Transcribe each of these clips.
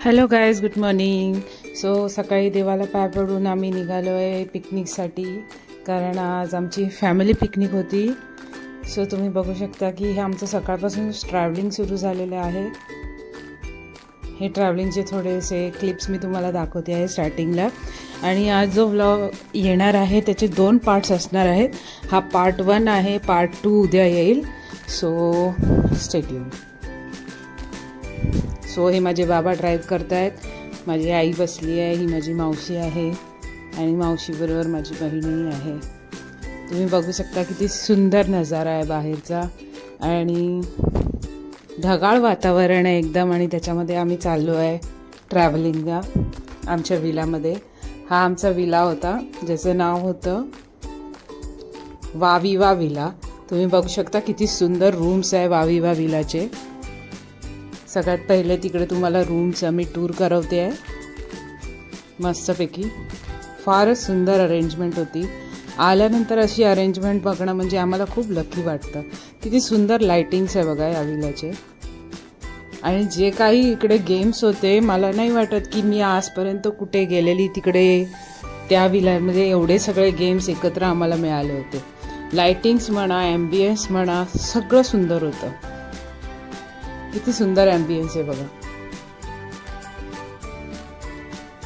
Hello guys, good morning. So सकाळी देवाला पाय पडून आम्ही निघालो आहे पिकनिकसाठी, कारण आज आमची फॅमिली पिकनिक होती. सो तुम्ही बघू शकता की हे आमचं सकाळपासून ट्रॅव्हलिंग सुरू झालेलं आहे. हे ट्रॅव्हलिंगचे थोडेसे क्लिप्स मी तुम्हाला दाखवते आहे स्टार्टिंगला. आणि आज जो व्लॉग येणार आहे त्याचे 2 पार्ट्स असणार आहेत. हा पार्ट 1 आहे, पार्ट 2 उद्या येईल. So stay tune. सो हे माझे बाबा ड्राईव्ह करत आहेत, माझी आई बसली आहे, ही माझी मावशी आहे आणि मावशीबरोबर माझी बहीणही आहे. तुम्ही बघू शकता किती सुंदर नजारा आहे बाहेरचा आणि ढगाळ वातावरण आहे एकदम. आणि त्याच्यामध्ये आम्ही चाललो आहे ट्रॅव्हलिंगला आमच्या विलामध्ये. हा आमचा विला होता ज्याचं नाव होतं वाविवा विला. तुम्ही बघू शकता किती सुंदर रूम्स आहे वाविवा विलाचे. सगळ्यात पहिले तिकडे तुम्हाला रूमचं मी टूर करवते आहे मस्तपैकी. फारच सुंदर अरेंजमेंट होती. आल्यानंतर अशी अरेंजमेंट बघणं म्हणजे आम्हाला खूप लकी वाटतं. किती सुंदर लाइटिंग्स आहे बघा या विलाचे. आणि जे काही इकडे गेम्स होते, मला नाही वाटत की मी आजपर्यंत कुठे गेलेली तिकडे त्या विलामध्ये एवढे सगळे गेम्स एकत्र आम्हाला मिळाले होते. लाइटिंग्स म्हणा, ॲम्बियन्स म्हणा, सगळं सुंदर होतं. किती सुंदर ॲम्बियन्स आहे बघा.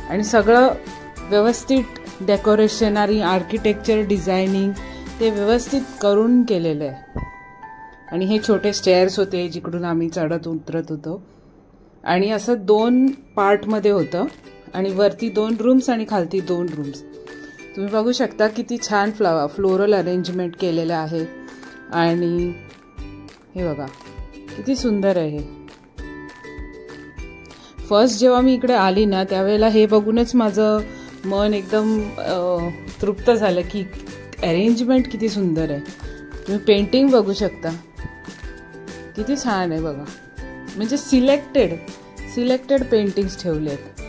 आणि सगळं व्यवस्थित डेकोरेशन आणि आर्किटेक्चर डिझायनिंग ते व्यवस्थित करून केलेलं आहे. आणि हे छोटे स्टेअर्स होते जिकडून आम्ही चढत उतरत होतो. आणि असं 2 पार्टमध्ये होतं आणि वरती 2 रूम्स आणि खालती 2 रूम्स. तुम्ही बघू शकता किती छान फ्लोरल अरेंजमेंट केलेलं आहे. आणि हे बघा किती सुंदर आहे. फर्स्ट जेव्हा मी इकडे आली ना त्यावेळेला हे बघूनच माझं मन एकदम तृप्त झालं की अरेंजमेंट किती सुंदर आहे. तुम्ही पेंटिंग बघू शकता किती छान आहे बघा. म्हणजे सिलेक्टेड पेंटिंग्स ठेवलेत.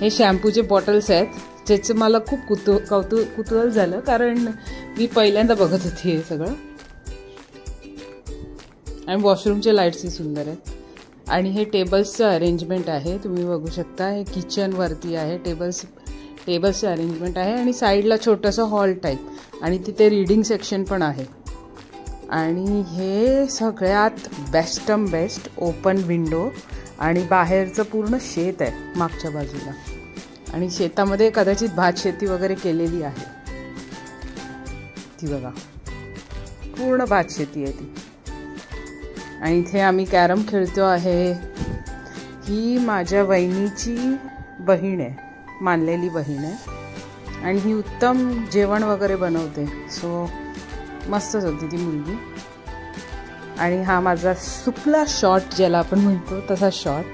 हे शॅम्पूचे बॉटल्स आहेत ज्याचं मला खूप कुतूहल झालं, कारण मी पहिल्यांदा बघत होती हे सगळं. आणि वॉशरूमचे लाईट्सही सुंदर आहेत. आणि हे टेबल्सचं अरेंजमेंट आहे, तुम्ही बघू शकता. हे किचनवरती आहे, टेबल्सचं अरेंजमेंट आहे. आणि साईडला छोटंसं हॉल टाईप आणि तिथे रीडिंग सेक्शन पण आहे. आणि हे सगळ्यात बेस्ट ओपन विंडो. आणि बाहेरचं पूर्ण शेत आहे मागच्या बाजूला. आणि शेतामध्ये कदाचित भात शेती वगैरे केलेली आहे. ती बघा पूर्ण भात शेती आहे ती. आणि इथे आम्ही कॅरम खेळतो आहे. ही माझ्या वहिनीची बहीण आहे, मानलेली बहीण आहे. आणि ही उत्तम जेवण वगैरे बनवते. सो मस्तच होती ती मुलगी. आणि हा माझा सुकला शॉट ज्याला आपण म्हणतो तसा शॉट.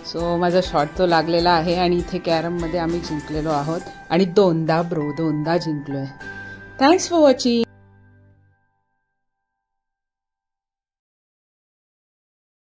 सो माझा शॉट तो लागलेला आहे. आणि इथे कॅरममध्ये आम्ही जिंकलेलो आहोत आणि 2दा जिंकलो आहे. Thanks for watching.